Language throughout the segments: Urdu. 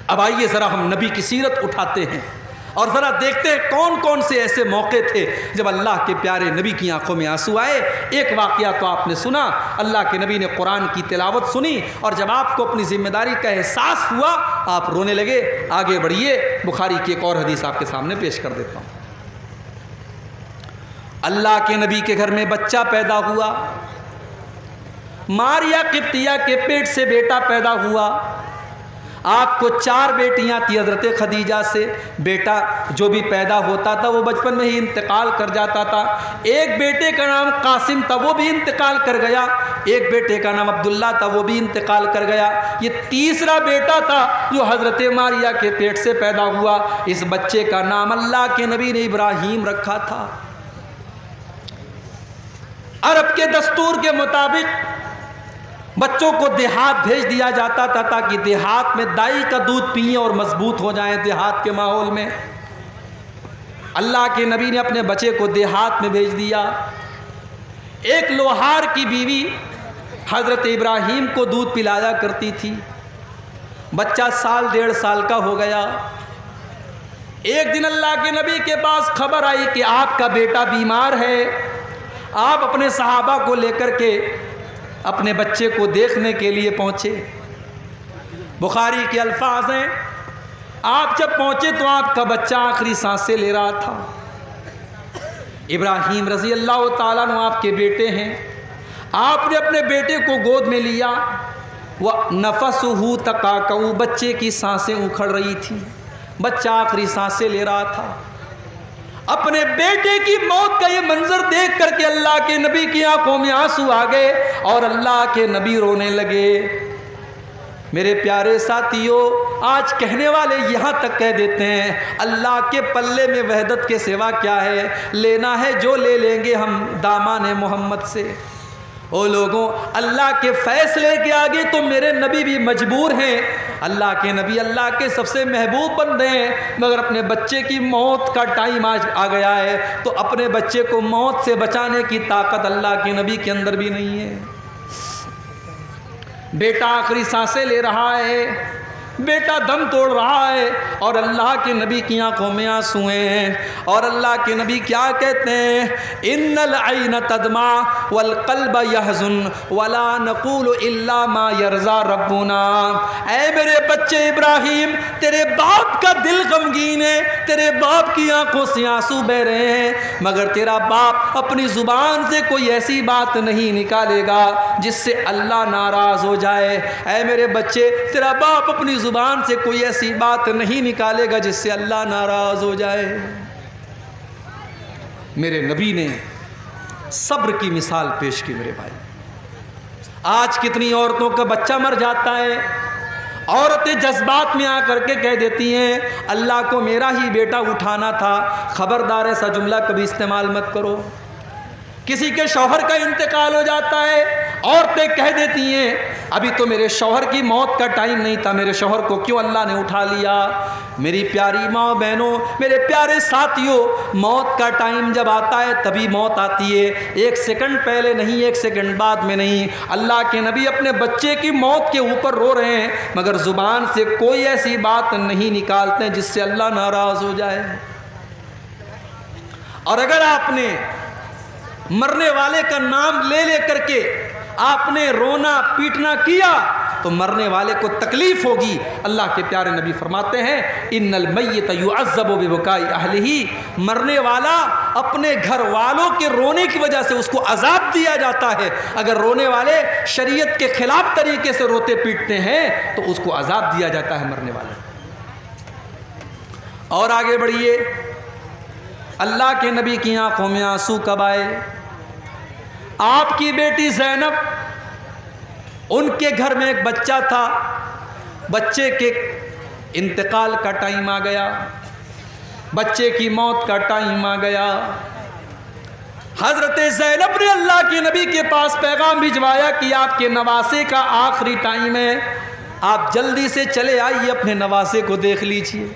اب آئیے ذرا ہم نبی کی سیرت اٹھاتے ہیں اور ذرا دیکھتے ہیں کون کون سے ایسے موقع تھے جب اللہ کے پیارے نبی کی آنکھوں میں آنسو آئے۔ ایک واقعہ تو آپ نے سنا، اللہ کے نبی نے قرآن کی تلاوت سنی اور جب آپ کو اپنی ذمہ داری کا احساس ہوا آپ رونے لگے۔ آگے بڑھیے، بخاری کی ایک اور حدیث آپ کے سامنے پیش کر دیتا ہوں۔ اللہ کے نبی کے گھر میں بچہ پیدا ہوا، ماریا قبطیہ کے پیٹ سے بیٹا پیدا ہوا۔ آپ کو 4 بیٹیاں تھی حضرت خدیجہ سے، بیٹا جو بھی پیدا ہوتا تھا وہ بچپن میں ہی انتقال کر جاتا تھا۔ ایک بیٹے کا نام قاسم تھا، وہ بھی انتقال کر گیا۔ ایک بیٹے کا نام عبداللہ تھا، وہ بھی انتقال کر گیا۔ یہ تیسرا بیٹا تھا جو حضرت ماریا کے پیٹ سے پیدا ہوا۔ اس بچے کا نام اللہ کے نبی نے ابراہیم رکھا تھا۔ عرب کے دستور کے مطابق بچوں کو دیہات بھیج دیا جاتا تھا تاکہ دیہات میں دائی کا دودھ پئیں اور مضبوط ہو جائیں دیہات کے ماحول میں۔ اللہ کے نبی نے اپنے بچے کو دیہات میں بھیج دیا۔ ایک لوہار کی بیوی حضرت ابراہیم کو دودھ پلایا کرتی تھی۔ بچہ 1 1.5 سال کا ہو گیا۔ ایک دن اللہ کے نبی کے پاس خبر آئی کہ آپ کا بیٹا بیمار ہے۔ آپ اپنے صحابہ کو لے کر کے اپنے بچے کو دیکھنے کے لیے پہنچے۔ بخاری کے الفاظ ہیں، آپ جب پہنچے تو آپ کا بچہ آخری سانسیں لے رہا تھا۔ ابراہیم رضی اللہ تعالیٰ عنہ آپ کے بیٹے ہیں۔ آپ نے اپنے بیٹے کو گود میں لیا۔ وَنَفَسُهُ تَقَاقَعُ، بچے کی سانسیں اکھڑ رہی تھی، بچہ آخری سانسیں لے رہا تھا۔ اپنے بیٹے کی موت کا یہ منظر دیکھ کر کے اللہ کے نبی کی آنکھوں میں آنسو آ گئے اور اللہ کے نبی رونے لگے۔ میرے پیارے ساتھیوں، آج کہنے والے یہاں تک کہہ دیتے ہیں اللہ کے پلے میں وحدت کے سوا کیا ہے، لینا ہے جو لے لیں گے ہم دامان محمد سے۔ او لوگوں، اللہ کے فیصلے کے آگے تو میرے نبی بھی مجبور ہیں۔ اللہ کے نبی اللہ کے سب سے محبوب بندے ہیں، مگر اپنے بچے کی موت کا ٹائم آج آ گیا ہے تو اپنے بچے کو موت سے بچانے کی طاقت اللہ کے نبی کے اندر بھی نہیں ہے۔ بیٹا آخری سانسیں لے رہا ہے، بیٹا دم توڑ رہا ہے اور اللہ کے نبی کی آنکھوں میں آنسو ہیں۔ اور اللہ کے نبی کیا کہتے ہیں؟ ان العین تدمع والقلب یحزن ولا نقول الا ما یرضی ربنا۔ اے میرے بچے ابراہیم، تیرے باپ کا دل غمگین ہے، تیرے باپ کی آنکھوں سے آنسو بہ رہے ہیں، مگر تیرا باپ اپنی زبان سے کوئی ایسی بات نہیں نکالے گا جس سے اللہ ناراض ہو جائے۔ اے میرے بچے، تیرا باپ اپنی زبان سے کوئی ایسی بات نہیں نکالے گا جس سے اللہ ناراض ہو جائے۔ میرے نبی نے صبر کی مثال پیش کی۔ میرے بھائی، آج کتنی عورتوں کا بچہ مر جاتا ہے، عورتیں جذبات میں آ کر کے کہہ دیتی ہیں اللہ کو میرا ہی بیٹا اٹھانا تھا۔ خبردار ایسا جملہ کبھی استعمال مت کرو۔ کسی کے شوہر کا انتقال ہو جاتا ہے، عورتیں کہہ دیتی ہیں ابھی تو میرے شوہر کی موت کا ٹائم نہیں تھا، میرے شوہر کو کیوں اللہ نے اٹھا لیا۔ میری پیاری ماں بہنوں، میرے پیارے ساتھیوں، موت کا ٹائم جب آتا ہے تبھی موت آتی ہے، 1 سیکنڈ پہلے نہیں، 1 سیکنڈ بعد میں نہیں۔ اللہ کے نبی اپنے بچے کی موت کے اوپر رو رہے ہیں مگر زبان سے کوئی ایسی بات نہیں نکالتے جس سے اللہ ناراض ہو جائے۔ اور اگر آپ نے مرنے والے کا نام لے لے کر کے آپ نے رونا پیٹنا کیا تو مرنے والے کو تکلیف ہوگی۔ اللہ کے پیارے نبی فرماتے ہیں ان المیت یعذب ببکاء اہلہ، مرنے والا اپنے گھر والوں کے رونے کی وجہ سے اس کو عذاب دیا جاتا ہے۔ اگر رونے والے شریعت کے خلاف طریقے سے روتے پیٹتے ہیں تو اس کو عذاب دیا جاتا ہے مرنے والے۔ اور آگے بڑھیے، اللہ کے نبی کی آنکھوں میں آنسو کب آئے؟ آپ کی بیٹی زینب، ان کے گھر میں ایک بچہ تھا، بچے کے انتقال کا ٹائم آ گیا، بچے کی موت کا ٹائم آ گیا۔ حضرت زینب نے اللہ کے نبی کے پاس پیغام بھجوایا کہ آپ کے نواسے کا آخری ٹائم ہے، آپ جلدی سے چلے آئیے، اپنے نواسے کو دیکھ لیجئے۔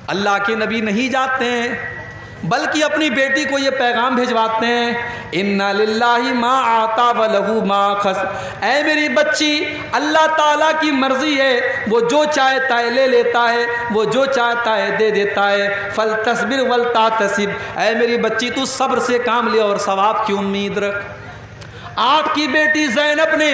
اللہ کے نبی نہیں جاتے ہیں، بلکہ اپنی بیٹی کو یہ پیغام بھجواتے ہیں اِنَّ لِلَّهِ مَا آتَا وَلَهُ مَا خَسَ، اے میری بچی اللہ تعالیٰ کی مرضی ہے، وہ جو چاہتا ہے لے لیتا ہے، وہ جو چاہتا ہے دے دیتا ہے، فَلْتَصْبِرْ وَلْتَعْتَصِبْ، اے میری بچی تو صبر سے کام لے اور ثواب کی امید رکھ۔ آپ کی بیٹی زینب نے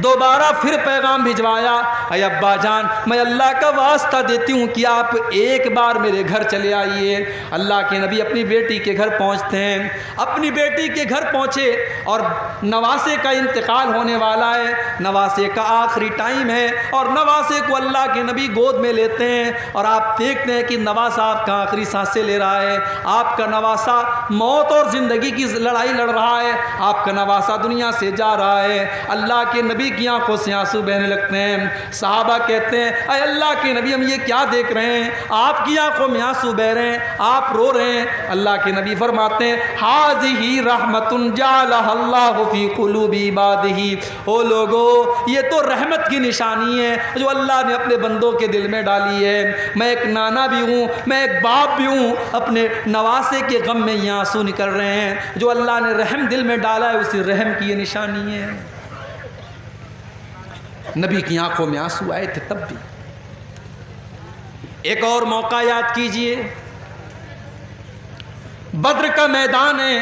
دوبارہ پھر پیغام بھجوایا، اے ابا جان میں اللہ کا واسطہ دیتی ہوں کہ آپ ایک بار میرے گھر چلے آئیے۔ اللہ کے نبی اپنی بیٹی کے گھر پہنچتے ہیں، اپنی بیٹی کے گھر پہنچے اور نواسے کا انتقال ہونے والا ہے، نواسے کا آخری ٹائم ہے اور نواسے کو اللہ کے نبی گود میں لیتے ہیں اور آپ دیکھتے ہیں کہ نواسا آپ کا آخری سانسیں لے رہا ہے، آپ کا نواسا موت اور زندگی کی لڑائی لڑ رہا ہے، آپ کا نواسا دنیا سے جا رہا ہے۔ اللہ کے نبی کی آنکھوں سے آنسو بہنے لگتے ہیں۔ صحابہ کہتے ہیں اے اللہ کے نبی ہم یہ کیا دیکھ رہے ہیں، آپ کی آنکھوں میں آنسو بہ رہے ہیں، آپ رو رہے ہیں۔ اللہ کے نبی فرماتے ہیں ھذہ رحمت جعلھا اللہ فی قلوب عبادہ، او لوگو یہ تو رحمت کی نشانی ہے جو اللہ نے اپنے بندوں کے دل میں ڈالی ہے۔ میں ایک نانا بھی ہوں، میں ایک باپ بھی ہوں، اپنے نواسے کے غم میں یہ آنسو نکل رہے ہیں، جو اللہ نے رحم دل میں ڈالا ہے اسی رحم کی نشانی ہے۔ نبی کی آنکھوں میں آنسو آئے تھے تب بھی۔ ایک اور موقع یاد کیجئے، بدر کا میدان ہے،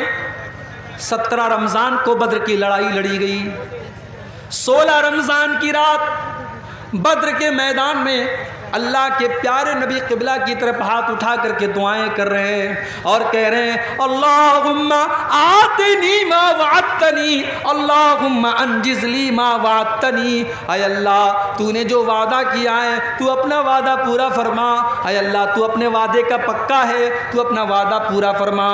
17 رمضان کو بدر کی لڑائی لڑی گئی، 16 رمضان کی رات بدر کے میدان میں اللہ کے پیارے نبی قبلہ کی طرف ہاتھ اٹھا کر کے دعائیں کر رہے ہیں اور کہہ رہے ہیں اللہم آتنی ما وعدتنی، اللہم انجز لی ما وعدتنی، اے اللہ تو نے جو وعدہ کیا ہے تو اپنا وعدہ پورا فرما، اے اللہ تو اپنے وعدے کا پکا ہے، تو اپنا وعدہ پورا فرما۔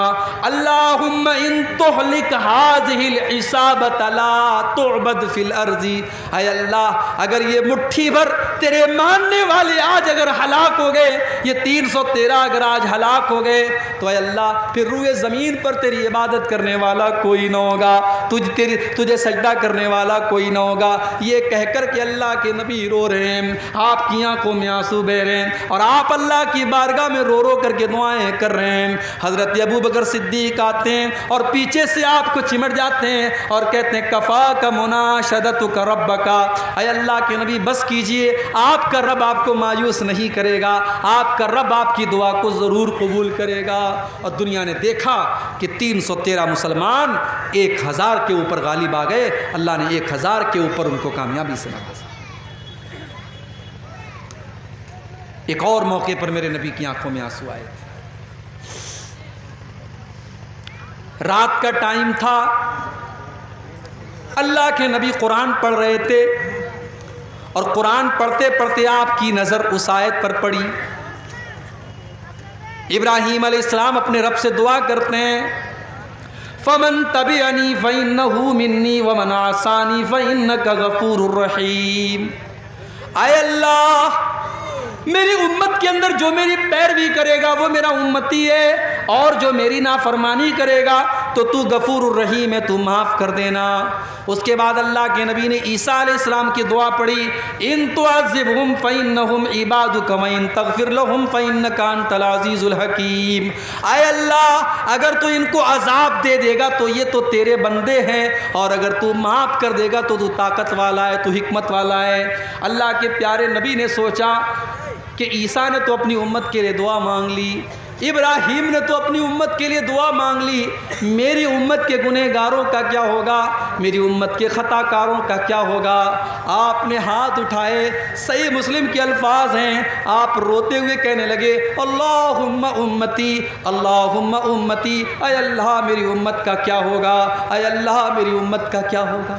اللہم ان تہلک ھذہ العصابۃ لا تعبد فی الارض، اے اللہ اگر یہ مٹھی بھر تیرے ماننے والے آج اگر ہلاک ہو گئے، یہ 313 اگر آج ہلاک ہو گئے تو اے اللہ پھر روئے زمین پر تیری عبادت کرنے والا کوئی نہ ہوگا، تجھے سجدہ کرنے والا کوئی نہ ہوگا۔ یہ کہہ کر کہ اللہ کے نبی رو رہے ہیں، آپ کی آنکھوں میں آنسو بہ رہے ہیں اور آپ اللہ کی بارگاہ میں رو رو کر کے دعائیں کر رہے ہیں۔ حضرت ابوبکر صدیق آتے ہیں اور پیچھے سے آپ کو چمٹ جاتے ہیں اور کہتے ہیں کفاک مناشدتک ربک، اے اللہ کے نبی بس کیجئے، آپ کا رب آپ کو مایوس نہیں کرے گا، آپ کا رب آپ کی دعا کو ضرور قبول کرے گا۔ اور دنیا نے دیکھا کہ 313 مسلمان 1000 کے اوپر غالب آ گئے، اللہ نے 1000 کے اوپر ان کو کامیابی سے نوازا۔ ایک اور موقع پر میرے نبی کی آنکھوں میں آنسو آئے تھے، رات کا ٹائم تھا، اللہ کے نبی قرآن پڑھ رہے تھے اور قرآن پڑھتے پڑھتے آپ کی نظر اس آیت پر پڑی۔ ابراہیم علیہ السلام اپنے رب سے دعا کرتے ہیں فَمَن تَبِعَنِي فَإِنَّهُ مِنِّي وَمَنْ عَصَانِي فَإِنَّكَ غَفُورٌ رَحِيمٌ، اے اللہ میری امت کے اندر جو میری پیروی کرے گا وہ میرا امتی ہے، اور جو میری نافرمانی کرے گا تو تو غفور الرحیم ہے، تو معاف کر دینا۔ اس کے بعد اللہ کے نبی نے عیسیٰ علیہ السلام کی دعا پڑھی ان تعذبہم فإنہم عبادک وإن تغفر لہم فإنک انت العزیز الحکیم، اے اللہ اگر تو ان کو عذاب دے دے گا تو یہ تو تیرے بندے ہیں، اور اگر تو معاف کر دے گا تو تو طاقت والا ہے، تو حکمت والا ہے۔ اللہ کے پیارے نبی نے سوچا کہ عیسیٰ نے تو اپنی امت کے لیے دعا مانگ لی، ابراہیم نے تو اپنی امت کے لیے دعا مانگ لی، میری امت کے گنہگاروں کا کیا ہوگا، میری امت کے خطا کاروں کا کیا ہوگا؟ آپ نے ہاتھ اٹھائے، صحیح مسلم کے الفاظ ہیں، آپ روتے ہوئے کہنے لگے اللہم امتی اللہم امتی، اے اللہ میری امت کا کیا ہوگا، اے اللہ میری امت کا کیا ہوگا؟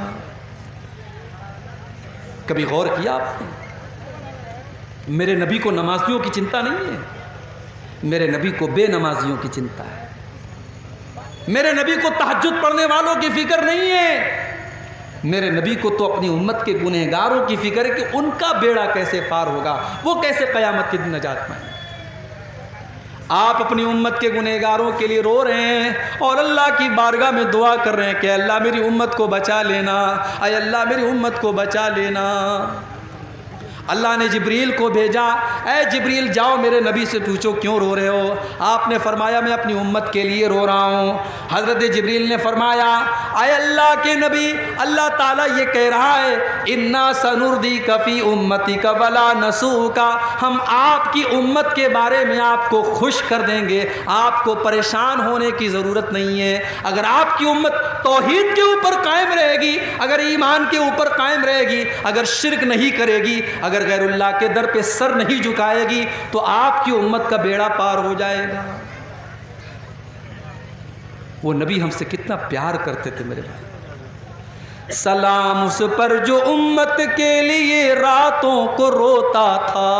کبھی غور کیا آپ نے؟ میرے نبی کو نمازیوں کی چنتا نہیں ہے، میرے نبی کو بے نمازیوں کی چنتا ہے، میرے نبی کو تہجد پڑھنے والوں کی فکر نہیں ہے، میرے نبی کو تو اپنی امت کے گنہگاروں کی فکر ہے کہ ان کا بیڑا کیسے پار ہوگا، وہ کیسے قیامت کے دن نجات پائیں۔ آپ اپنی امت کے گنہگاروں کے لیے رو رہے ہیں اور اللہ کی بارگاہ میں دعا کر رہے ہیں کہ اللہ میری امت کو بچا لینا، اے اللہ میری امت کو بچا لینا۔ اللہ نے جبریل کو بھیجا، اے جبریل جاؤ میرے نبی سے پوچھو کیوں رو رہے ہو؟ آپ نے فرمایا میں اپنی امت کے لیے رو رہا ہوں۔ حضرت جبریل نے فرمایا اے اللہ کے نبی، اللہ تعالیٰ یہ کہہ رہا ہے انا سنردیک فی امتک ولا نسوک، ہم آپ کی امت کے بارے میں آپ کو خوش کر دیں گے، آپ کو پریشان ہونے کی ضرورت نہیں ہے۔ اگر آپ کی امت توحید کے اوپر قائم رہے گی، اگر ایمان کے اوپر قائم رہے گی، اگر شرک نہیں کرے گی، اگر غیر اللہ کے در پہ سر نہیں جھکائے گی، تو آپ کی امت کا بیڑا پار ہو جائے گا۔ وہ نبی ہم سے کتنا پیار کرتے تھے میرے بھائی۔ سلام اس پر جو امت کے لیے راتوں کو روتا تھا،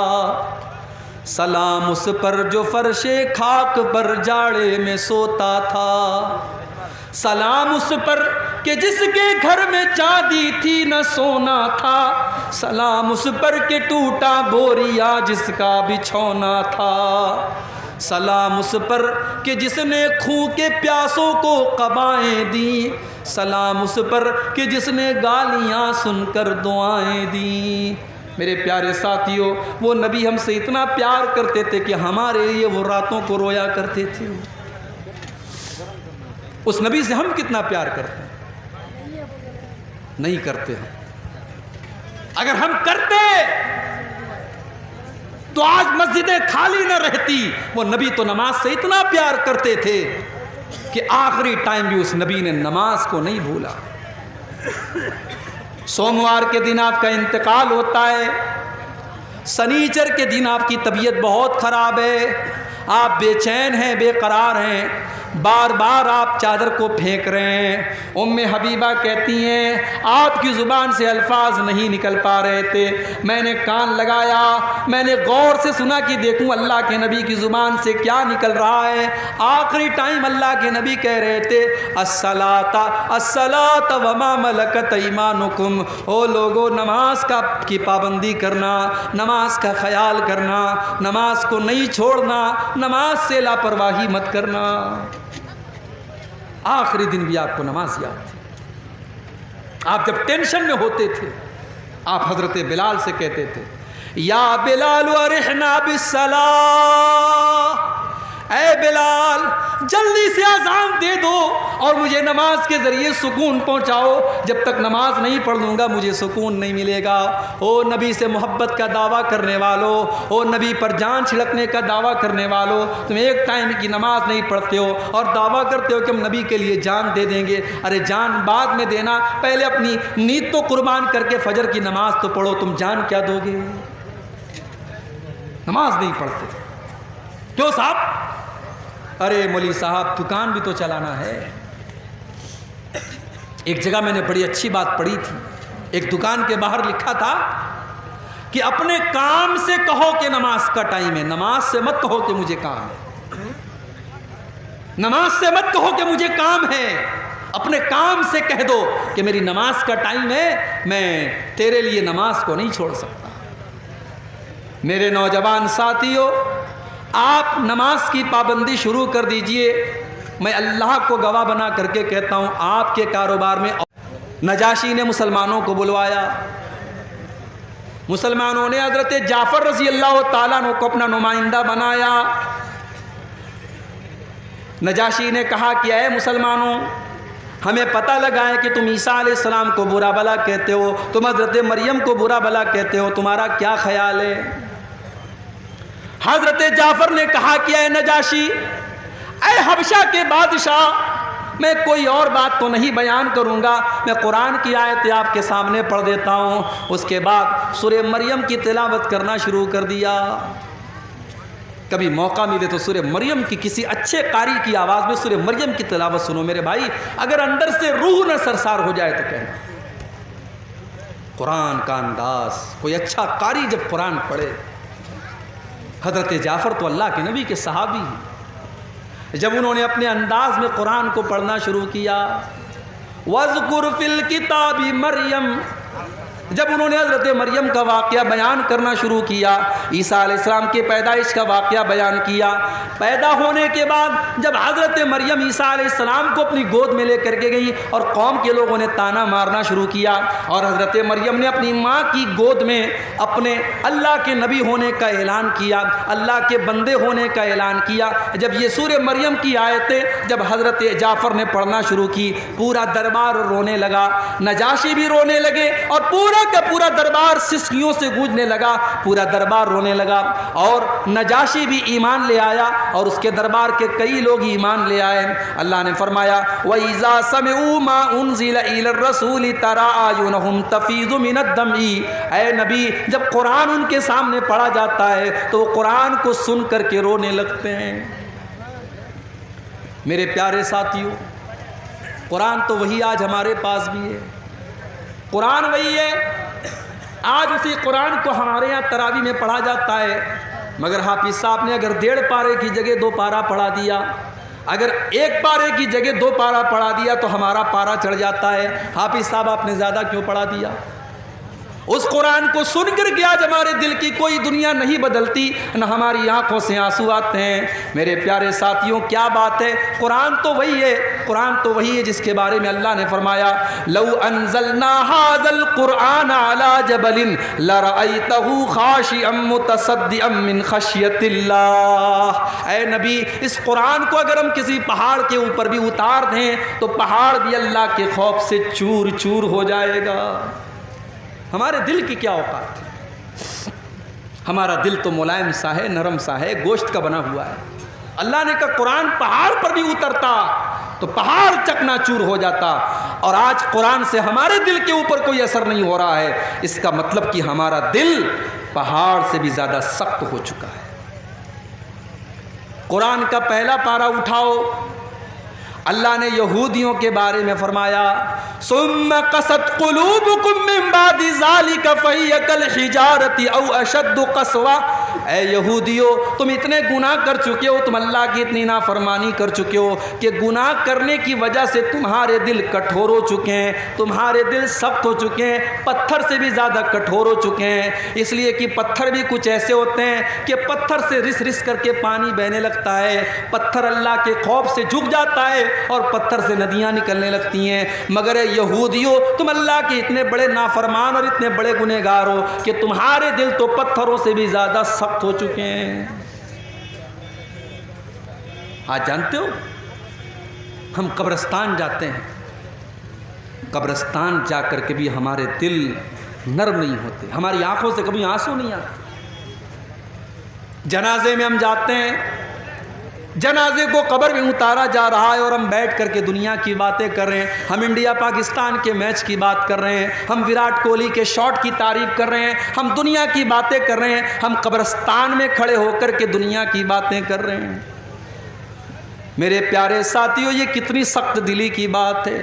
سلام اس پر جو فرش خاک پر جاڑے میں سوتا تھا، سلام اس پر کہ جس کے گھر میں چاندی تھی نہ سونا تھا، سلام اس پر کہ ٹوٹا بوریا جس کا بچھونا تھا، سلام اس پر کہ جس نے خوں کے پیاسوں کو قبائیں دیں، سلام اس پر کہ جس نے گالیاں سن کر دعائیں دیں۔ میرے پیارے ساتھیوں، وہ نبی ہم سے اتنا پیار کرتے تھے کہ ہمارے لیے وہ راتوں کو رویا کرتے تھے۔ اس نبی سے ہم کتنا پیار کرتے ہیں؟ نہیں کرتے ہم۔ اگر ہم کرتے تو آج مسجدیں خالی نہ رہتی۔ وہ نبی تو نماز سے اتنا پیار کرتے تھے کہ آخری ٹائم بھی اس نبی نے نماز کو نہیں بھولا۔ سوموار کے دن آپ کا انتقال ہوتا ہے، سنیچر کے دن آپ کی طبیعت بہت خراب ہے، آپ بے چین ہیں، بے قرار ہیں، بار بار آپ چادر کو پھینک رہے ہیں۔ ام حبیبہ کہتی ہیں آپ کی زبان سے الفاظ نہیں نکل پا رہے تھے، میں نے کان لگایا، میں نے غور سے سنا کہ دیکھوں اللہ کے نبی کی زبان سے کیا نکل رہا ہے۔ آخری ٹائم اللہ کے نبی کہہ رہے تھے الصلاۃ الصلاۃ وما ملکت ایمانکم، او لوگو نماز کی پابندی کرنا، نماز کا خیال کرنا، نماز کو نہیں چھوڑنا، نماز سے لاپرواہی مت کرنا۔ آخری دن بھی آپ کو نماز یاد تھی۔ آپ جب ٹینشن میں ہوتے تھے، آپ حضرت بلال سے کہتے تھے یا بلال ارحنا بالصلاۃ، اے بلال جلدی سے اذان دے دو اور مجھے نماز کے ذریعے سکون پہنچاؤ، جب تک نماز نہیں پڑھ لوں گا مجھے سکون نہیں ملے گا۔ او نبی سے محبت کا دعویٰ کرنے والو، او نبی پر جان چھڑکنے کا دعویٰ کرنے والو، تم ایک ٹائم کی نماز نہیں پڑھتے ہو اور دعویٰ کرتے ہو کہ ہم نبی کے لیے جان دے دیں گے۔ ارے جان بعد میں دینا، پہلے اپنی نیند تو قربان کر کے فجر کی نماز تو پڑھو، تم جان کیا دو گے؟ نماز نہیں پڑھتے کیوں صاحب؟ ارے مولوی صاحب دکان بھی تو چلانا ہے۔ ایک جگہ میں نے بڑی اچھی بات پڑھی تھی، ایک دکان کے باہر لکھا تھا کہ اپنے کام سے کہو کہ نماز کا ٹائم ہے، نماز سے مت کہو کہ مجھے کام ہے، نماز سے مت کہو کہ مجھے کام ہے، اپنے کام سے کہہ دو کہ میری نماز کا ٹائم ہے، میں تیرے لیے نماز کو نہیں چھوڑ سکتا۔ میرے نوجوان ساتھیوں، آپ نماز کی پابندی شروع کر دیجئے۔ میں اللہ کو گواہ بنا کر کے کہتا ہوں آپ کے کاروبار میں نجاشی نے مسلمانوں کو بلوایا، مسلمانوں نے حضرت جعفر رضی اللہ تعالیٰ عنہ کو اپنا نمائندہ بنایا۔ نجاشی نے کہا کہ اے مسلمانوں، ہمیں پتہ لگا ہے کہ تم عیسیٰ علیہ السلام کو برا بھلا کہتے ہو، تم حضرت مریم کو برا بھلا کہتے ہو، تمہارا کیا خیال ہے؟ حضرت جعفر نے کہا کہ اے نجاشی، اے حبشہ کے بادشاہ، میں کوئی اور بات تو نہیں بیان کروں گا، میں قرآن کی آیت آپ کے سامنے پڑھ دیتا ہوں۔ اس کے بعد سورہ مریم کی تلاوت کرنا شروع کر دیا۔ کبھی موقع ملے تو سورہ مریم کی کسی اچھے قاری کی آواز میں سورہ مریم کی تلاوت سنو میرے بھائی، اگر اندر سے روح نہ سرسار ہو جائے تو کہنا۔ قرآن کا انداز، کوئی اچھا قاری جب قرآن پڑھے۔ حضرت جعفر تو اللہ کے نبی کے صحابی ہیں، جب انہوں نے اپنے انداز میں قرآن کو پڑھنا شروع کیا، وَاذْكُرْ فِي الْكِتَابِ مَرْيَمَ جب انہوں نے حضرت مریم کا واقعہ بیان کرنا شروع کیا، عیسیٰ علیہ السلام کے پیدائش کا واقعہ بیان کیا، پیدا ہونے کے بعد جب حضرت مریم عیسیٰ علیہ السلام کو اپنی گود میں لے کر کے گئی اور قوم کے لوگوں نے تانا مارنا شروع کیا، اور حضرت مریم نے اپنی ماں کی گود میں اپنے اللہ کے نبی ہونے کا اعلان کیا، اللہ کے بندے ہونے کا اعلان کیا، جب یہ سورہ مریم کی آیتیں جب حضرت جعفر نے پڑھنا شروع کی، پورا دربار رونے لگا، نجاشی بھی رونے لگے اور پورا کا پورا دربار سسکیوں سے گونجنے لگا، پورا دربار رونے لگا، اور نجاشی بھی ایمان لے آیا اور اس کے دربار کے کئی لوگ ایمان لے آئے۔ اللہ نے فرمایا وَإِذَا سَمِعُوا مَا أُنزِلَ إِلَى الرَّسُولِ تَرَىٰ أَعْيُنَهُمْ تَفِيضُ مِنَ الدَّمْعِ، اے نبی جب قرآن ان کے سامنے پڑھا جاتا ہے تو وہ قرآن کو سن کر کے رونے لگتے ہیں۔ میرے پیارے ساتھیوں، قرآن تو وہی آج ہمارے پاس بھی ہے، قرآن وہی ہے، آج اسی قرآن کو ہمارے یہاں تراویح میں پڑھا جاتا ہے، مگر حافظ صاحب نے اگر 1.5 پارے کی جگہ 2 پارا پڑھا دیا، اگر 1 پارے کی جگہ 2 پارا پڑھا دیا تو ہمارا پارا چڑھ جاتا ہے۔ حافظ صاحب آپ نے زیادہ کیوں پڑھا دیا؟ اس قرآن کو سن کر کے آج ہمارے دل کی کوئی دنیا نہیں بدلتی، نہ ہماری آنکھوں سے آنسو آتے ہیں۔ میرے پیارے ساتھیوں، کیا بات ہے، قرآن تو وہی ہے، قرآن تو وہی ہے جس کے بارے میں اللہ نے فرمایا لو انزلنا هذا القرآن على جبل لرأيته خاشعا متصدعا من خشیۃ اللہ۔ اے نبی، اس قرآن کو اگر ہم کسی پہاڑ کے اوپر بھی اتار دیں تو پہاڑ بھی اللہ کے خوف سے چور چور ہو جائے گا۔ ہمارے دل کی کیا اوقات ہے؟ ہمارا دل تو ملائم سا ہے، نرم سا ہے، گوشت کا بنا ہوا ہے۔ اللہ نے کہا قرآن پہاڑ پر بھی اترتا تو پہاڑ چکنا چور ہو جاتا، اور آج قرآن سے ہمارے دل کے اوپر کوئی اثر نہیں ہو رہا ہے۔ اس کا مطلب کہ ہمارا دل پہاڑ سے بھی زیادہ سخت ہو چکا ہے۔ قرآن کا پہلا پارہ اٹھاؤ، اللہ نے یہودیوں کے بارے میں فرمایا ثم قست قلوبکم من بعد ذلک فہی کالحجارۃ او اشد قسوہ۔ اے یہودیو، تم اتنے گناہ کر چکے ہو، تم اللہ کی اتنی نافرمانی کر چکے ہو کہ گناہ کرنے کی وجہ سے تمہارے دل کٹھور ہو چکے ہیں، تمہارے دل سخت ہو چکے ہیں، پتھر سے بھی زیادہ کٹھور ہو چکے ہیں۔ اس لیے کہ پتھر بھی کچھ ایسے ہوتے ہیں کہ پتھر سے رس رس کر کے پانی بہنے لگتا ہے، پتھر اللہ کے خوف سے جھک جاتا ہے اور پتھر سے ندیاں نکلنے لگتی ہیں۔ مگر اے یہودیو، تم اللہ کے اتنے بڑے نافرمان اور اتنے بڑے گنہگار ہو کہ تمہارے دل تو پتھروں سے بھی زیادہ سخت ہو چکے ہیں۔ آج جانتے ہو، ہم قبرستان جاتے ہیں، قبرستان جا کر کے بھی ہمارے دل نرم نہیں ہوتے، ہماری آنکھوں سے کبھی آنسو نہیں آتے۔ جنازے میں ہم جاتے ہیں، جنازے کو قبر میں اتارا جا رہا ہے اور ہم بیٹھ کر کے دنیا کی باتیں کر رہے ہیں، ہم انڈیا پاکستان کے میچ کی بات کر رہے ہیں، ہم وراٹ کوہلی کے شاٹ کی تعریف کر رہے ہیں، ہم دنیا کی باتیں کر رہے ہیں، ہم قبرستان میں کھڑے ہو کر کے دنیا کی باتیں کر رہے ہیں۔ میرے پیارے ساتھیوں، یہ کتنی سخت دلی کی بات ہے۔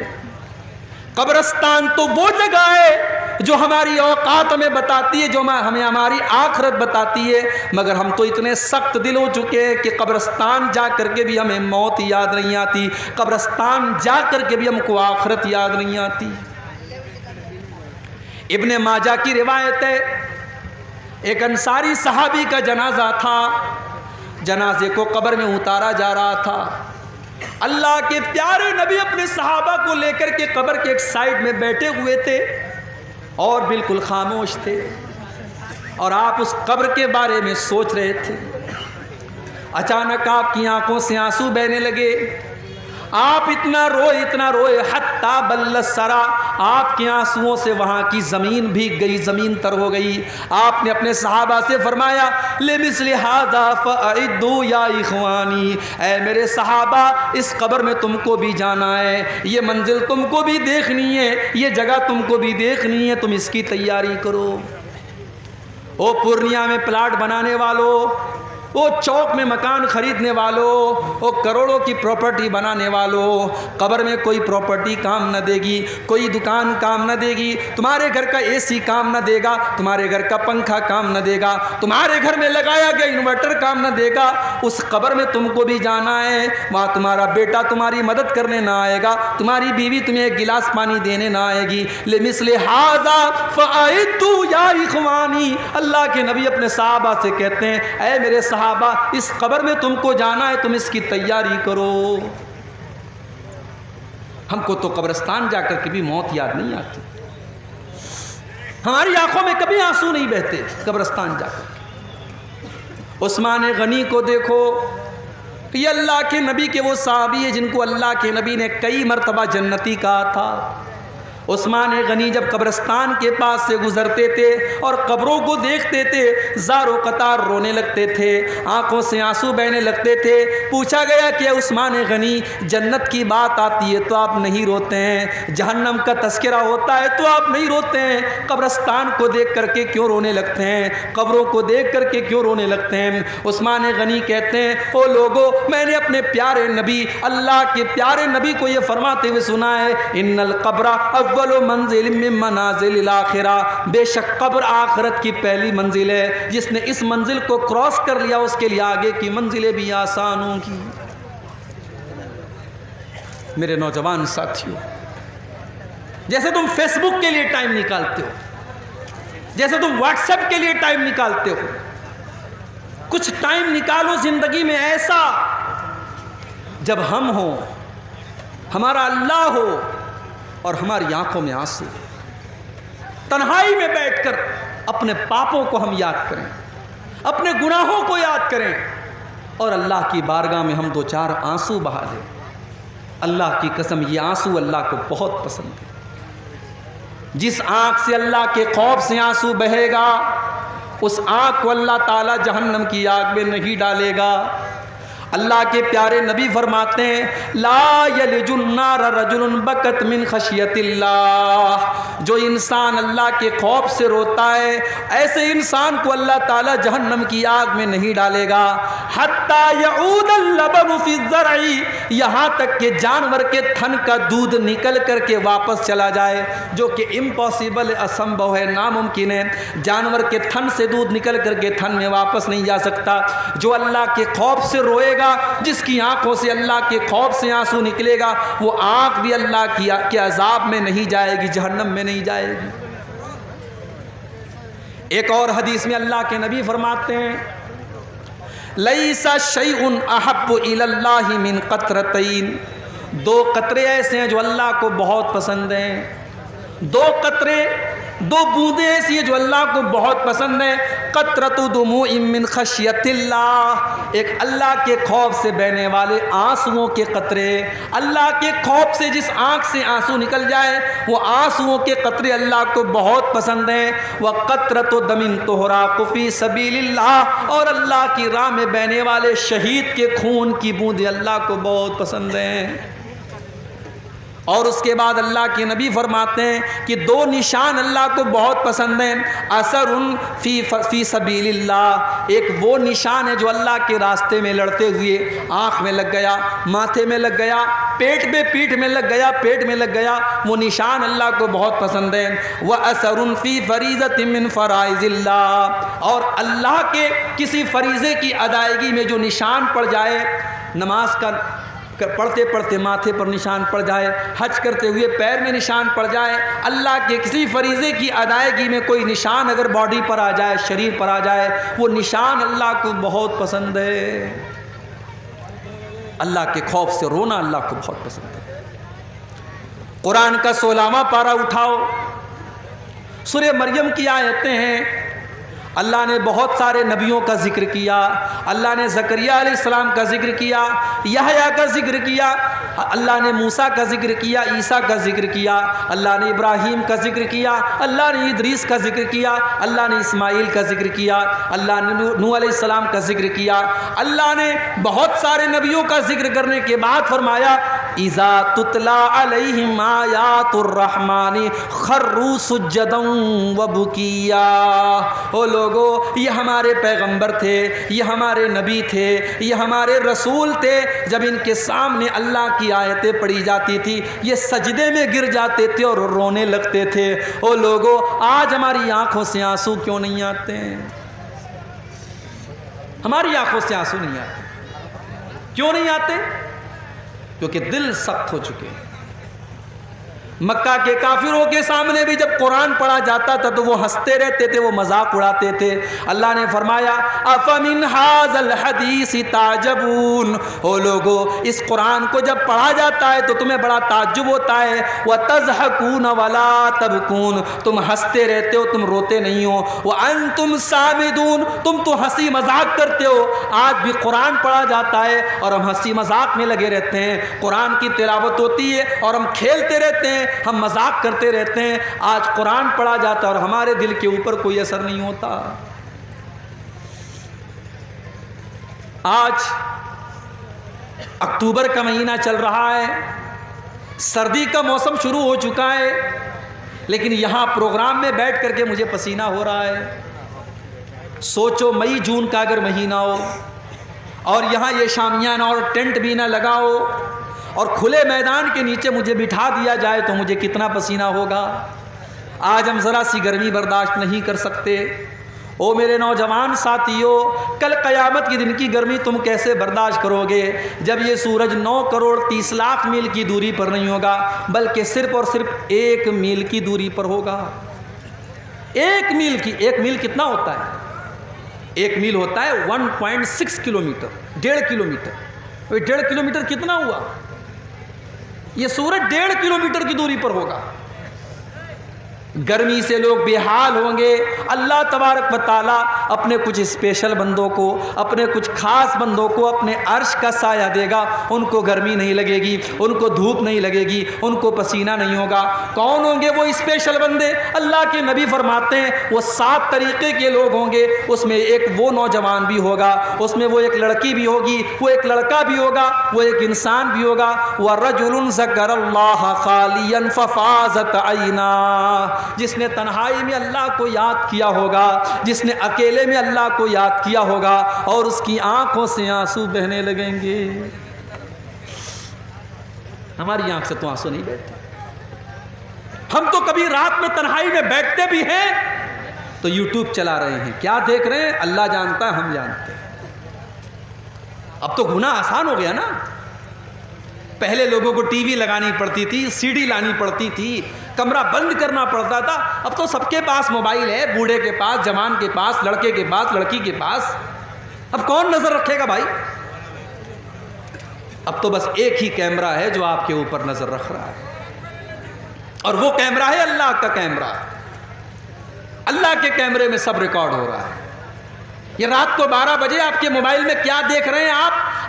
قبرستان تو وہ جگہ ہے جو ہماری اوقات ہمیں بتاتی ہے، جو ہمیں ہماری آخرت بتاتی ہے، مگر ہم تو اتنے سخت دل ہو چکے ہیں کہ قبرستان جا کر کے بھی ہمیں موت یاد نہیں آتی، قبرستان جا کر کے بھی ہم کو آخرت یاد نہیں آتی۔ ابن ماجہ کی روایت ہے، ایک انصاری صحابی کا جنازہ تھا، جنازے کو قبر میں اتارا جا رہا تھا۔ اللہ کے پیارے نبی اپنے صحابہ کو لے کر کے قبر کے ایک سائڈ میں بیٹھے ہوئے تھے اور بالکل خاموش تھے، اور آپ اس قبر کے بارے میں سوچ رہے تھے۔ اچانک آپ کی آنکھوں سے آنسو بہنے لگے، آپ اتنا روئے حتی بل الثری، آپ کے آنسوؤں سے وہاں کی زمین بھیگ گئی، زمین تر ہو گئی۔ آپ نے اپنے صحابہ سے فرمایا لمثل ھذا فاعدوا یا اخوانی، اے میرے صحابہ، اس قبر میں تم کو بھی جانا ہے، یہ منزل تم کو بھی دیکھنی ہے، یہ جگہ تم کو بھی دیکھنی ہے، تم اس کی تیاری کرو۔ او پورنیہ میں پلاٹ بنانے والوں، وہ چوک میں مکان خریدنے والوں، وہ کروڑوں کی پراپرٹی بنانے والوں، قبر میں کوئی پراپرٹی کام نہ دے گی، کوئی دکان کام نہ دے گی، تمہارے گھر کا اے سی کام نہ دے گا، تمہارے گھر کا پنکھا کام نہ دے گا، تمہارے گھر میں لگایا گیا انورٹر کام نہ دے گا۔ اس قبر میں تم کو بھی جانا ہے، وہاں تمہارا بیٹا تمہاری مدد کرنے نہ آئے گا، تمہاری بیوی تمہیں ایک گلاس پانی دینے نہ آئے گی۔ لمثل ھذا فاعدوا یا اخوانی، اللہ کے نبی اپنے صحابہ سے کہتے ہیں اے میرے صحابہ، اس قبر میں تم کو جانا ہے، تم اس کی تیاری کرو۔ ہم کو تو قبرستان جا کر کبھی موت یاد نہیں آتی، ہماری آنکھوں میں کبھی آنسو نہیں بہتے قبرستان جا کر۔ عثمان غنی کو دیکھو، یہ اللہ کے نبی کے وہ صحابی ہیں جن کو اللہ کے نبی نے کئی مرتبہ جنتی کہا تھا۔ عثمان غنی جب قبرستان کے پاس سے گزرتے تھے اور قبروں کو دیکھتے تھے، زار و قطار رونے لگتے تھے، آنکھوں سے آنسو بہنے لگتے تھے۔ پوچھا گیا کہ عثمان غنی، جنت کی بات آتی ہے تو آپ نہیں روتے ہیں، جہنم کا تذکرہ ہوتا ہے تو آپ نہیں روتے ہیں، قبرستان کو دیکھ کر کے کیوں رونے لگتے ہیں، قبروں کو دیکھ کر کے کیوں رونے لگتے ہیں؟ عثمان غنی کہتے ہیں او لوگو، میں نے اپنے پیارے نبی، اللہ کے پیارے نبی کو یہ فرماتے ہوئے سنا ہے، ان القبر اول منزل من منازل الاخرہ، بے شک قبر آخرت کی پہلی منزل ہے، جس نے اس منزل کو کراس کر لیا اس کے لیے آگے کی منزلیں بھی آسان ہوں گی۔ میرے نوجوان ساتھیوں، جیسے تم فیس بک کے لیے ٹائم نکالتے ہو، جیسے تم واٹس ایپ کے لیے ٹائم نکالتے ہو، کچھ ٹائم نکالو زندگی میں ایسا جب ہم ہوں، ہمارا اللہ ہو اور ہماری آنکھوں میں آنسو، تنہائی میں بیٹھ کر اپنے پاپوں کو ہم یاد کریں، اپنے گناہوں کو یاد کریں اور اللہ کی بارگاہ میں ہم دو چار آنسو بہا دیں۔ اللہ کی قسم یہ آنسو اللہ کو بہت پسند ہے۔ جس آنکھ سے اللہ کے خوف سے آنسو بہے گا، اس آنکھ کو اللہ تعالیٰ جہنم کی آگ میں نہیں ڈالے گا۔ اللہ کے پیارے نبی فرماتے ہیں لا یلج النار رجل بکت من خشیت اللہ، جو انسان اللہ کے خوف سے روتا ہے، ایسے انسان کو اللہ تعالیٰ جہنم کی آگ میں نہیں ڈالے گا۔ حتی یعود اللبن فی الزرع، یہاں تک کہ جانور کے تھن کا دودھ نکل کر کے واپس چلا جائے، جو کہ امپاسبل، اسمبھو ہے، ناممکن ہے، جانور کے تھن سے دودھ نکل کر کے تھن میں واپس نہیں جا سکتا۔ جو اللہ کے خوف سے روئے گا، جس کی آنکھوں سے اللہ کے خوف سے آنسو نکلے گا، وہ آنکھ بھی اللہ کے عذاب میں نہیں جائے گی، جہنم میں نہیں جائے گی۔ ایک اور حدیث میں اللہ کے نبی فرماتے ہیں لیس شیء احب الی اللہ من قطرتین، دو قطرے ایسے ہیں جو اللہ کو بہت پسند ہیں، دو قطرے، دو بوندیں ایسی ہیں جو اللہ کو بہت پسند ہیں، قطرۃ دموع من خشیت اللہ، ایک اللہ کے خوف سے بہنے والے آنسوؤں کے قطرے، اللہ کے خوف سے جس آنکھ سے آنسو نکل جائے وہ آنسوؤں کے قطرے اللہ کو بہت پسند ہیں۔ وقطرۃ دم تحراق فی سبیل اللہ، اور اللہ کی راہ میں بہنے والے شہید کے خون کی بوندیں اللہ کو بہت پسند ہیں۔ اور اس کے بعد اللہ کے نبی فرماتے ہیں کہ دو نشان اللہ کو بہت پسند ہیں، اثر فی سبیل اللہ، ایک وہ نشان ہے جو اللہ کے راستے میں لڑتے ہوئے آنکھ میں لگ گیا، ماتھے میں لگ گیا، پیٹ میں، پیٹھ میں لگ گیا، پیٹ میں لگ گیا، وہ نشان اللہ کو بہت پسند ہے۔ وَأَثَرٌ فِي فَرِيضَةٍ مِّن فَرَائِضِ اللَّهِ، اور اللہ کے کسی فریضے کی ادائیگی میں جو نشان پڑ جائے، نماز کا پڑھتے پڑھتے ماتھے پر نشان پڑ جائے، حج کرتے ہوئے پیر میں نشان پڑ جائے، اللہ کے کسی فریضے کی ادائیگی میں کوئی نشان اگر باڈی پر آ جائے، شریر پر آ جائے، وہ نشان اللہ کو بہت پسند ہے۔ اللہ کے خوف سے رونا اللہ کو بہت پسند ہے۔ قرآن کا 16واں پارہ اٹھاؤ، سورہ مریم کی آیتیں ہیں، اللہ نے بہت سارے نبیوں کا ذکر کیا، اللہ نے زکریا علیہ السلام کا ذکر کیا، یحییٰ کا ذکر کیا، اللہ نے موسیٰ کا ذکر کیا، عیسیٰ کا ذکر کیا، اللہ نے ابراہیم کا ذکر کیا، اللہ نے ادریس کا ذکر کیا، اللہ نے اسماعیل کا ذکر کیا، اللہ نے نوح علیہ السلام کا ذکر کیا۔ اللہ نے بہت سارے نبیوں کا ذکر کرنے کے بعد فرمایا اذا تتلا علیہم آیات الرحمن خروا سجدا وبکیا۔ او لوگو، یہ ہمارے پیغمبر تھے، یہ ہمارے نبی تھے، یہ ہمارے رسول تھے، جب ان کے سامنے اللہ کی آیتیں پڑھی جاتی تھی یہ سجدے میں گر جاتے تھے اور رونے لگتے تھے۔ او لوگو، آج ہماری آنکھوں سے آنسو کیوں نہیں آتے ہیں؟ ہماری آنکھوں سے آنسو نہیں آتے، کیوں نہیں آتے؟ کیونکہ دل سخت ہو چکے ہیں۔ مکہ کے کافروں کے سامنے بھی جب قرآن پڑھا جاتا تھا تو وہ ہنستے رہتے تھے، وہ مذاق اڑاتے تھے۔ اللہ نے فرمایا افمن ھذا الحدیث تعجبون، او لوگو، اس قرآن کو جب پڑھا جاتا ہے تو تمہیں بڑا تعجب ہوتا ہے، وتضحکون ولا تبکون، تم ہنستے رہتے ہو، تم روتے نہیں ہو، وانتم سامدون، تم تو ہنسی مذاق کرتے ہو۔ آج بھی قرآن پڑھا جاتا ہے اور ہم ہنسی مذاق میں لگے رہتے ہیں، قرآن کی تلاوت ہوتی ہے اور ہم کھیلتے رہتے ہیں، ہم مذاق کرتے رہتے ہیں۔ آج قرآن پڑھا جاتا ہے اور ہمارے دل کے اوپر کوئی اثر نہیں ہوتا۔ آج اکتوبر کا مہینہ چل رہا ہے، سردی کا موسم شروع ہو چکا ہے، لیکن یہاں پروگرام میں بیٹھ کر کے مجھے پسینہ ہو رہا ہے۔ سوچو مئی جون کا اگر مہینہ ہو اور یہاں یہ شامیانہ اور ٹینٹ بھی نہ لگا ہو اور کھلے میدان کے نیچے مجھے بٹھا دیا جائے تو مجھے کتنا پسینہ ہوگا۔ آج ہم ذرا سی گرمی برداشت نہیں کر سکتے۔ او میرے نوجوان ساتھیو، کل قیامت کے دن کی گرمی تم کیسے برداشت کرو گے جب یہ سورج 9 کروڑ 30 لاکھ میل کی دوری پر نہیں ہوگا بلکہ صرف اور صرف 1 میل کی دوری پر ہوگا۔ 1 میل کتنا ہوتا ہے؟ 1 میل ہوتا ہے 1.6 کلومیٹر، 1.5 کلومیٹر۔ 1.5 کلومیٹر کتنا ہوا؟ یہ سورج 1.5 کلومیٹر کی دوری پر ہوگا۔ گرمی سے لوگ بے حال ہوں گے۔ اللہ تبارک و تعالیٰ اپنے کچھ اسپیشل بندوں کو، اپنے کچھ خاص بندوں کو اپنے عرش کا سایہ دے گا، ان کو گرمی نہیں لگے گی، ان کو دھوپ نہیں لگے گی، ان کو پسینہ نہیں ہوگا۔ کون ہوں گے وہ اسپیشل بندے؟ اللہ کے نبی فرماتے ہیں وہ 7 طریقے کے لوگ ہوں گے، اس میں ایک وہ نوجوان بھی ہوگا، اس میں وہ ایک لڑکی بھی ہوگی، وہ ایک لڑکا بھی ہوگا، وہ ایک انسان بھی ہوگا۔ وَرَجُلٌ ذَكَرَ اللَّهَ خَالِيًا فَفَاضَتْ عَيْنَاهُ، جس نے تنہائی میں اللہ کو یاد کیا ہوگا، جس نے اکیلے میں اللہ کو یاد کیا ہوگا اور اس کی آنکھوں سے آنسو بہنے لگیں گے۔ ہماری آنکھ سے تو آنسو نہیں بہتے۔ ہم تو کبھی رات میں تنہائی میں بیٹھتے بھی ہیں تو یوٹیوب چلا رہے ہیں، کیا دیکھ رہے ہیں اللہ جانتا ہے، ہم جانتے ہیں۔ اب تو گناہ آسان ہو گیا نا۔ پہلے لوگوں کو ٹی وی لگانی پڑتی تھی، سی ڈی لانی پڑتی تھی، کمرہ بند کرنا پڑتا تھا۔ اب تو سب کے پاس موبائل ہے، بوڑھے کے پاس، جوان کے پاس، لڑکے کے پاس، لڑکی کے پاس۔ اب کون نظر رکھے گا بھائی؟ اب تو بس ایک ہی کیمرہ ہے جو آپ کے اوپر نظر رکھ رہا ہے، اور وہ کیمرہ ہے اللہ کا کیمرہ۔ اللہ کے کیمرے میں سب ریکارڈ ہو رہا ہے۔ یہ رات کو 12 بجے آپ کے موبائل میں کیا دیکھ رہے ہیں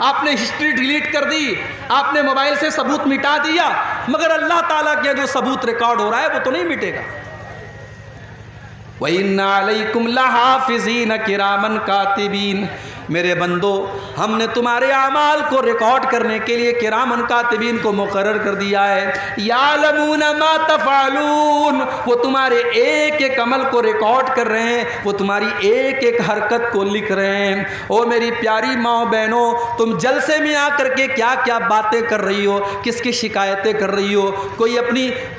آپ نے ہسٹری ڈیلیٹ کر دی، آپ نے موبائل سے ثبوت مٹا دیا، مگر اللہ تعالیٰ کے جو ثبوت ریکارڈ ہو رہا ہے وہ تو نہیں مٹے گا۔ وَإِنَّ عَلَيْكُمْ لَحَافِظِينَ كِرَامًا كَاتِبِينَ، میرے بندو ہم نے تمہارے اعمال کو ریکارڈ کرنے کے لیے کرامن کاتبین کو مقرر کر دیا ہے۔ یعلمون ما تفعلون، وہ تمہارے ایک ایک عمل کو ریکارڈ کر رہے ہیں، وہ تمہاری ایک ایک حرکت کو لکھ رہے ہیں۔ او میری پیاری ماں بہنوں، تم جلسے میں آ کر کے کیا کیا باتیں کر رہی ہو، کس کی شکایتیں کر رہی ہو؟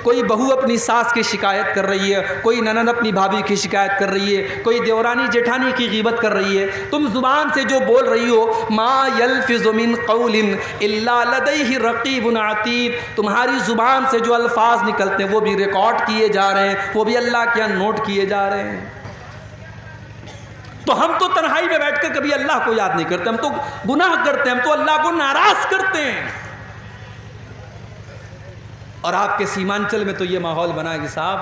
کوئی بہو اپنی ساس کی شکایت کر رہی ہے، کوئی ننند اپنی بھابھی کی شکایت کر رہی ہے، کوئی دیورانی جیٹھانی کی غیبت کر رہی ہے۔ تم زبان سے جو بول رہی ہو، ما یلفظ من قول الا لدیہ رقیب عتید، تمہاری زبان سے جو الفاظ نکلتے ہیں وہ بھی ریکارڈ کیے جا رہے ہیں، وہ بھی اللہ کے یہاں نوٹ کیے جا رہے ہیں۔ تو ہم تو تنہائی میں بیٹھ کر کبھی اللہ کو یاد نہیں کرتے، ہم تو گناہ کرتے ہیں، ہم تو اللہ کو ناراض کرتے ہیں۔ اور آپ کے سیمانچل میں تو یہ ماحول بنا ہے کہ صاحب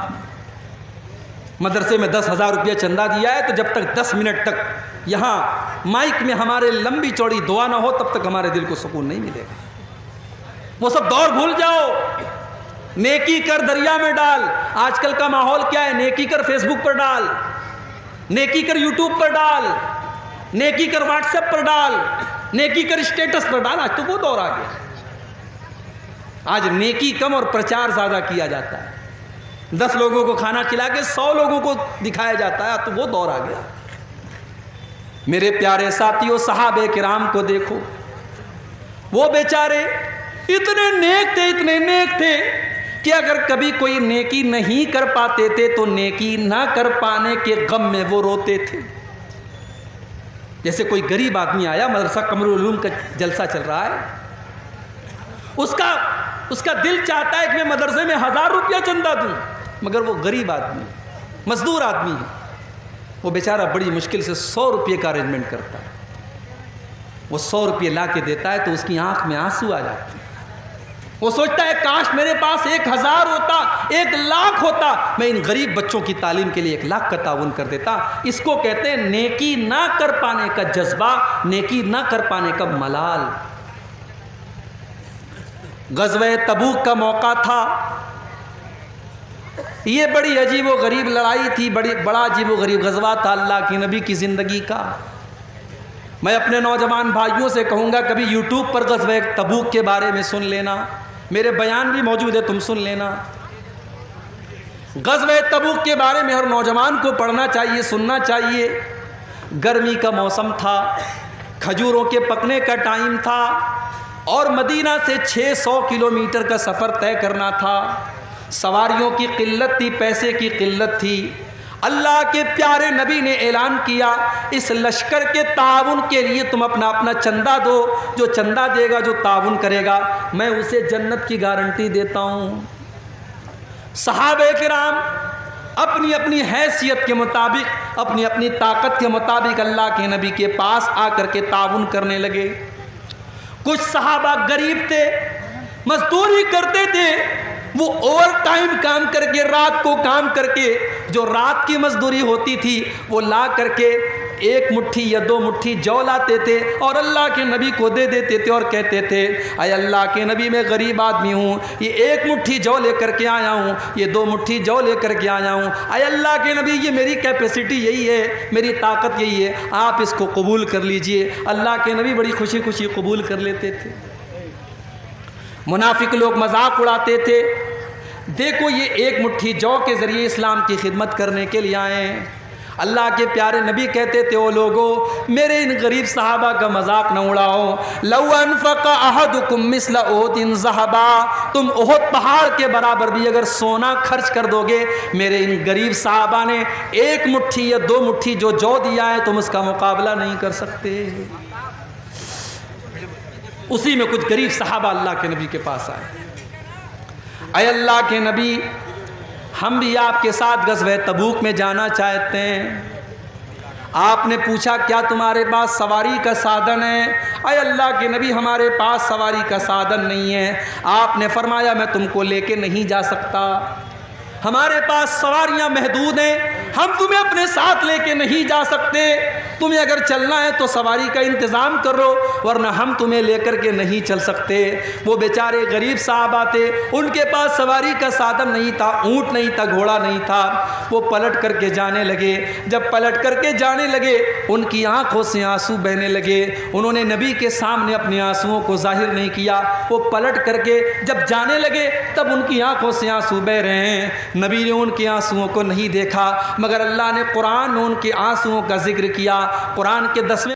مدرسے میں 10,000 روپیہ چندہ دیا ہے تو جب تک 10 منٹ تک یہاں مائک میں ہمارے لمبی چوڑی دعا نہ ہو تب تک ہمارے دل کو سکون نہیں ملے گا۔ وہ سب دور بھول جاؤ، نیکی کر دریا میں ڈال۔ آج کل کا ماحول کیا ہے؟ نیکی کر فیس بک پر ڈال، نیکی کر یوٹیوب پر ڈال، نیکی کر واٹس ایپ پر ڈال، نیکی کر اسٹیٹس پر ڈال۔ آج تو وہ دور آ گیا۔ آج نیکی کم اور پرچار زیادہ کیا جاتا ہے. 10 لوگوں کو کھانا کھلا کے 100 لوگوں کو دکھایا جاتا ہے. تو وہ دور آ گیا. میرے پیارے ساتھیوں، صحابہ کرام کو دیکھو، وہ بیچارے اتنے نیک تھے کہ اگر کبھی کوئی نیکی نہیں کر پاتے تھے تو نیکی نہ کر پانے کے غم میں وہ روتے تھے. جیسے کوئی غریب آدمی آیا، مدرسہ قمر العلوم کا جلسہ چل رہا ہے، اس کا دل چاہتا ہے کہ میں مدرسے میں 1000 روپیہ چندہ دوں، مگر وہ غریب آدمی، مزدور آدمی ہے. وہ بیچارہ بڑی مشکل سے 100 روپے کا ارینجمنٹ کرتا ہے. وہ 100 روپے لا کے دیتا ہے تو اس کی آنکھ میں آنسو آ جاتے ہیں. وہ سوچتا ہے کاش میرے پاس 1000 ہوتا، 1,00,000 ہوتا، میں ان غریب بچوں کی تعلیم کے لیے 1,00,000 کا تعاون کر دیتا. اس کو کہتے ہیں نیکی نہ کر پانے کا جذبہ، نیکی نہ کر پانے کا ملال. غزوہ تبوک کا موقع تھا. یہ بڑی عجیب و غریب لڑائی تھی، بڑا عجیب و غریب غزوہ تھا اللہ کے نبی کی زندگی کا. میں اپنے نوجوان بھائیوں سے کہوں گا کبھی یوٹیوب پر غزوہ تبوک کے بارے میں سن لینا، میرے بیان بھی موجود ہے، تم سن لینا. غزوہ تبوک کے بارے میں ہر نوجوان کو پڑھنا چاہیے، سننا چاہیے. گرمی کا موسم تھا، کھجوروں کے پکنے کا ٹائم تھا، اور مدینہ سے 600 کلومیٹر کا سفر طے کرنا تھا. سواریوں کی قلت تھی، پیسے کی قلت تھی. اللہ کے پیارے نبی نے اعلان کیا اس لشکر کے تعاون کے لیے تم اپنا چندہ دو. جو چندہ دے گا، جو تعاون کرے گا، میں اسے جنت کی گارنٹی دیتا ہوں. صحابہ کرام اپنی اپنی حیثیت کے مطابق، اپنی اپنی طاقت کے مطابق اللہ کے نبی کے پاس آ کر کے تعاون کرنے لگے. کچھ صحابہ غریب تھے، مزدوری کرتے تھے، وہ اوور ٹائم کام کر کے، رات کو کام کر کے جو رات کی مزدوری ہوتی تھی وہ لا کر کے 1 مٹھی یا 2 مٹھی جو لاتے تھے اور اللہ کے نبی کو دے دیتے تھے اور کہتے تھے اے اللہ کے نبی میں غریب آدمی ہوں، یہ 1 مٹھی جو لے کر کے آیا ہوں، یہ 2 مٹھی جو لے کر کے آیا ہوں، اے اللہ کے نبی یہ میری کیپیسٹی یہی ہے، میری طاقت یہی ہے، آپ اس کو قبول کر لیجئے. اللہ کے نبی بڑی خوشی خوشی قبول کر لیتے تھے. منافق لوگ مذاق اڑاتے تھے، دیکھو یہ 1 مٹھی جو کے ذریعے اسلام کی خدمت کرنے کے لیے آئے ہیں. اللہ کے پیارے نبی کہتے تھے او لوگو میرے ان غریب صحابہ کا مذاق نہ اڑاؤ. لو انفق احدکم مثل احد ذهبا، تم احد پہاڑ کے برابر بھی اگر سونا خرچ کر دو گے، میرے ان غریب صحابہ نے 1 مٹھی یا 2 مٹھی جو دیا ہے تم اس کا مقابلہ نہیں کر سکتے. اسی میں کچھ غریب صحابہ اللہ کے نبی کے پاس آئے. اے اللہ کے نبی ہم بھی آپ کے ساتھ غزوہ تبوک میں جانا چاہتے ہیں. آپ نے پوچھا کیا تمہارے پاس سواری کا سادن ہے؟ اے اللہ کے نبی ہمارے پاس سواری کا سادن نہیں ہے. آپ نے فرمایا میں تم کو لے کے نہیں جا سکتا، ہمارے پاس سواریاں محدود ہیں، ہم تمہیں اپنے ساتھ لے کے نہیں جا سکتے. تمہیں اگر چلنا ہے تو سواری کا انتظام کرو، ورنہ ہم تمہیں لے کر کے نہیں چل سکتے. وہ بیچارے غریب صحابہ تھے، ان کے پاس سواری کا سادن نہیں تھا، اونٹ نہیں تھا، گھوڑا نہیں تھا. وہ پلٹ کر کے جانے لگے. جب پلٹ کر کے جانے لگے ان کی آنکھوں سے آنسو بہنے لگے. انہوں نے نبی کے سامنے اپنے آنسوؤں کو ظاہر نہیں کیا. وہ پلٹ کر کے جب جانے لگے تب ان کی آنکھوں سے آنسو بہ رہے ہیں. نبی نے ان کے آنسوؤں کو نہیں دیکھا، مگر اللہ نے قرآن میں ان کے آنسوؤں کا ذکر کیا. قرآن کے 10ویں